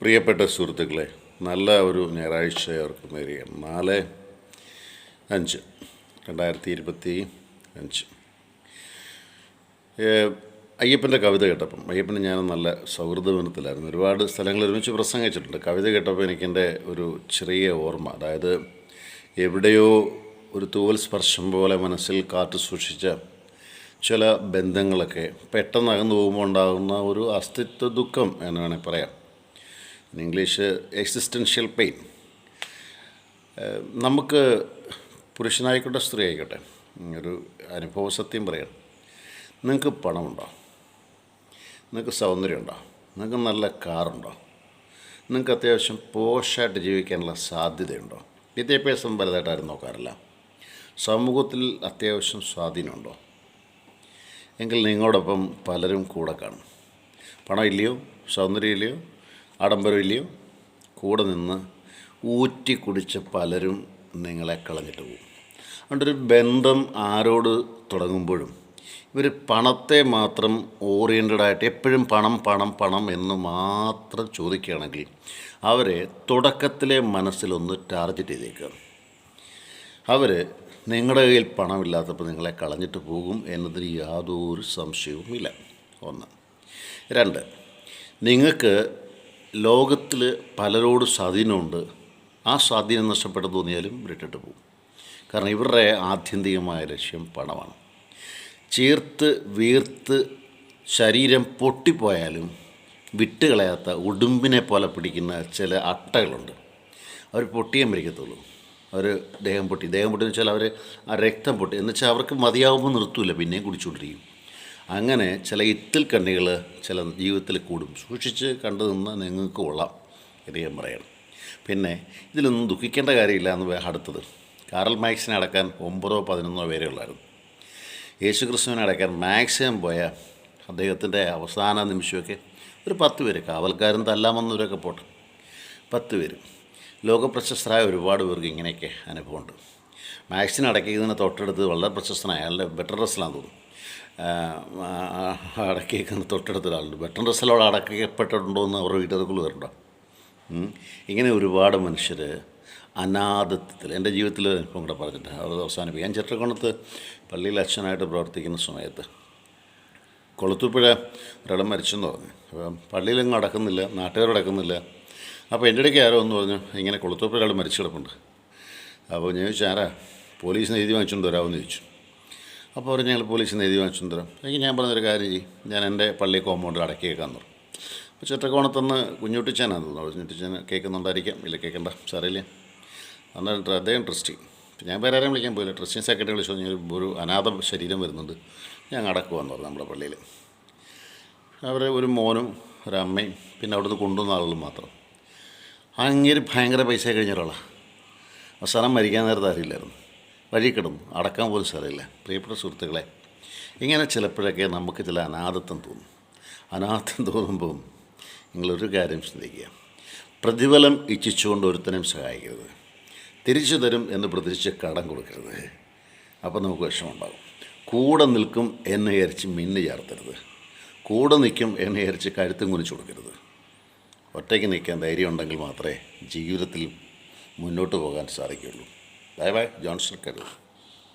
പ്രിയപ്പെട്ട സുഹൃത്തുക്കളെ, നല്ല ഒരു ഞായറാഴ്ച അവർക്ക് നേരിയ 4/5/2025 അയ്യപ്പൻ്റെ കവിത കേട്ടപ്പം അയ്യപ്പന് ഞാൻ നല്ല സൗഹൃദബന്ധത്തിലായിരുന്നു. ഒരുപാട് സ്ഥലങ്ങളിൽ ഒരുമിച്ച് പ്രസംഗിച്ചിട്ടുണ്ട്. കവിത കേട്ടപ്പോൾ എനിക്കെൻ്റെ ഒരു ചെറിയ ഓർമ്മ, അതായത് എവിടെയോ ഒരു തൂവൽ സ്പർശം പോലെ മനസ്സിൽ കാത്തു സൂക്ഷിച്ച ചില ബന്ധങ്ങളൊക്കെ പെട്ടെന്ന് അകന്നു പോകുമ്പോൾ ഉണ്ടാകുന്ന ഒരു അസ്തിത്വ ദുഃഖം എന്ന് വേണമെങ്കിൽ പറയാം. English existential pain. നമുക്ക് പുരുഷനായിക്കോട്ടെ സ്ത്രീ ആയിക്കോട്ടെ ഒരു അനുഭവ സത്യം പറയണം. നിങ്ങൾക്ക് പണമുണ്ടോ? നിങ്ങൾക്ക് സൗന്ദര്യമുണ്ടോ? നിങ്ങൾക്ക് നല്ല കാറുണ്ടോ? നിങ്ങൾക്ക് അത്യാവശ്യം പോഷായിട്ട് ജീവിക്കാനുള്ള സാധ്യതയുണ്ടോ? വിദ്യാഭ്യാസം വലുതായിട്ട് ആരും നോക്കാറില്ല. സമൂഹത്തിൽ അത്യാവശ്യം സ്വാധീനമുണ്ടോ? എങ്കിൽ നിങ്ങളോടൊപ്പം പലരും കൂടെ കാണും. പണം ഇല്ലയോ, സൗന്ദര്യം ഇല്ലയോ, ആഡംബരം ഇല്ലയോ, കൂടെ നിന്ന് ഊറ്റി കുടിച്ച പലരും നിങ്ങളെ കളഞ്ഞിട്ട് പോകും. അതുകൊണ്ടൊരു ബന്ധം ആരോട് തുടങ്ങുമ്പോഴും ഇവർ പണത്തെ മാത്രം ഓറിയൻറ്റഡായിട്ട് എപ്പോഴും പണം പണം പണം എന്ന് മാത്രം ചോദിക്കുകയാണെങ്കിൽ അവരെ തുടക്കത്തിലെ മനസ്സിലൊന്ന് ടാർഗറ്റ് ചെയ്തേക്കുക. അവർ നിങ്ങളുടെ കയ്യിൽ പണമില്ലാത്തപ്പോൾ നിങ്ങളെ കളഞ്ഞിട്ട് പോകും എന്നതിൽ യാതൊരു സംശയവുമില്ല. 1. 2, നിങ്ങൾക്ക് ലോകത്തിൽ പലരോട് സ്വാധീനമുണ്ട്. ആ സ്വാധീനം നഷ്ടപ്പെട്ടു തോന്നിയാലും വിട്ടിട്ട് പോകും. കാരണം ഇവരുടെ ആത്യന്തികമായ ലക്ഷ്യം പണമാണ്. ചീർത്ത് വീർത്ത് ശരീരം പൊട്ടിപ്പോയാലും വിട്ടുകളയാത്ത ഉടുമ്പിനെ പോലെ പിടിക്കുന്ന ചില അട്ടകളുണ്ട്. അവർ പൊട്ടിയേ മരിക്കത്തുള്ളൂ. അവർ ദേഹം പൊട്ടി എന്ന് വെച്ചാൽ അവർ ആ രക്തം പൊട്ടി എന്ന് വെച്ചാൽ അവർക്ക് മതിയാവുമ്പോൾ നിർത്തൂല, പിന്നെയും കുടിച്ചുകൊണ്ടിരിക്കും. അങ്ങനെ ചില ഇത്തിൽ കണ്ണികൾ ചില ജീവിതത്തിൽ കൂടും. സൂക്ഷിച്ച് കണ്ടു നിന്ന് നിങ്ങൾക്ക് കൊള്ളാം എന്ന് ഞാൻ പറയണം. പിന്നെ ഇതിലൊന്നും ദുഃഖിക്കേണ്ട കാര്യമില്ല എന്ന് അടുത്തത്. കാറൽ മാർക്സിനെ അടക്കാൻ 9 11 പേരെ ഉള്ളായിരുന്നു. യേശുക്രിസ്തുവിനെ അടക്കാൻ മാക്സിമം പോയ അദ്ദേഹത്തിൻ്റെ അവസാന നിമിഷമൊക്കെ ഒരു 10 പേര്, കാവൽക്കാരും തല്ലാമെന്നവരൊക്കെ പോട്ടെ, 10 പേര്. ലോകപ്രശസ്തരായ ഒരുപാട് പേർക്ക് ഇങ്ങനെയൊക്കെ അനുഭവമുണ്ട്. മാക്സിനെ അടക്കിയതിന് തൊട്ടടുത്ത് വളരെ പ്രശസ്തനായ അയാളുടെ ബെറ്റർ റസലാന്ന് തോന്നുന്നു, അടക്കിയേക്കുന്ന തൊട്ടടുത്തൊരാളുണ്ട്. ബെറ്റർ റസലോട് അടക്കപ്പെട്ടിട്ടുണ്ടോ എന്ന് അവരുടെ വീട്ടുകാർക്കുള്ള വരുന്നുണ്ടോ? ഇങ്ങനെ ഒരുപാട് മനുഷ്യർ അനാഥത്വത്തിൽ എൻ്റെ ജീവിതത്തിൽ അനുഭവം കൂടെ പറഞ്ഞിട്ട് അത് അവസാനിപ്പിക്കും. ഞാൻ ചെറ്റക്കോണത്ത് പള്ളിയിൽ അച്ഛനായിട്ട് പ്രവർത്തിക്കുന്ന സമയത്ത് കൊളുത്തുപ്പുഴ ഒരാൾ മരിച്ചെന്ന് പറഞ്ഞു. അപ്പം പള്ളിയിലെങ്ങും അടക്കുന്നില്ല, നാട്ടുകാരടക്കുന്നില്ല. അപ്പോൾ എൻ്റെ ഇടയ്ക്ക് ആരോ എന്ന് പറഞ്ഞു, ഇങ്ങനെ കൊളുത്തുപ്പുഴ ഒരാൾ മരിച്ചു കിടപ്പുണ്ട്. അപ്പോൾ ഞാൻ ചോദിച്ചു, ആരാ? പോലീസിന് എഴുതി വാങ്ങിച്ചുകൊണ്ട് വരാമെന്ന് ചോദിച്ചു. അപ്പോൾ അവർ ഞങ്ങൾ പോലീസിന് എഴുതി വാങ്ങിച്ചുകൊണ്ട് തരാം. എനിക്ക് ഞാൻ പറഞ്ഞൊരു കാര്യം ചെയ്യും, ഞാൻ എൻ്റെ പള്ളി കോമ്പൗണ്ടിൽ അടക്കിയേക്കാന്ന് പറഞ്ഞു. അപ്പോൾ ചെറ്റക്കോണത്തുനിന്ന് കുഞ്ഞുട്ടിച്ചാനാന്ന് തോന്നുന്നു. കുഞ്ഞുട്ടിച്ചാൻ കേൾക്കുന്നുണ്ടായിരിക്കാം, ഇല്ല കേൾക്കണ്ട, സാറില്ല. എന്നിട്ട് അദ്ദേഹം ട്രസ്റ്റി. ഞാൻ വേറെ ആരെയും വിളിക്കാൻ പോയില്ല. ട്രസ്റ്റി സെക്രട്ടറി വിളിച്ചു, ഒരു അനാഥ ശരീരം വരുന്നുണ്ട്, ഞാൻ അടക്കുവാന്ന് പറഞ്ഞു നമ്മുടെ പള്ളിയിൽ. അവർ ഒരു മോനും ഒരമ്മയും പിന്നെ അവിടുന്ന് കൊണ്ടുവന്ന ആളുകളും മാത്രം. അങ്ങനെ ഭയങ്കര പൈസ കഴിഞ്ഞ ഒരാളാണ്. അവസാനം മരിക്കാൻ നേരത്തെ അറിയില്ലായിരുന്നു, വഴി കിടന്നു, അടക്കാൻ പോലും സ്ഥലമില്ല. പ്രിയപ്പെട്ട സുഹൃത്തുക്കളെ, ഇങ്ങനെ ചിലപ്പോഴൊക്കെ നമുക്ക് ചില അനാഥത്വം തോന്നും. അനാഥം തോന്നുമ്പം നിങ്ങളൊരു കാര്യം ചിന്തിക്കുക, പ്രതിഫലം ഇച്ഛിച്ചുകൊണ്ട് ഒരുത്തനും സഹായിക്കരുത്. തിരിച്ചു തരും എന്ന് പ്രതീക്ഷിച്ച് കടം കൊടുക്കരുത്. അപ്പം നമുക്ക് വിഷമമുണ്ടാകും. കൂടെ നിൽക്കും എന്ന് വിചാരിച്ച് മിന്നു ചേർത്തരുത്. കൂടെ നിൽക്കും എന്ന് വിചാരിച്ച് കഴുത്തും കുനിച്ചു കൊടുക്കരുത്. ഒറ്റയ്ക്ക് നിൽക്കാൻ ധൈര്യം ഉണ്ടെങ്കിൽ മാത്രമേ ജീവിതത്തിൽ മുന്നോട്ട് പോകാൻ സാധിക്കുകയുള്ളൂ. Bye bye. ജോൺസൺ കരുത്.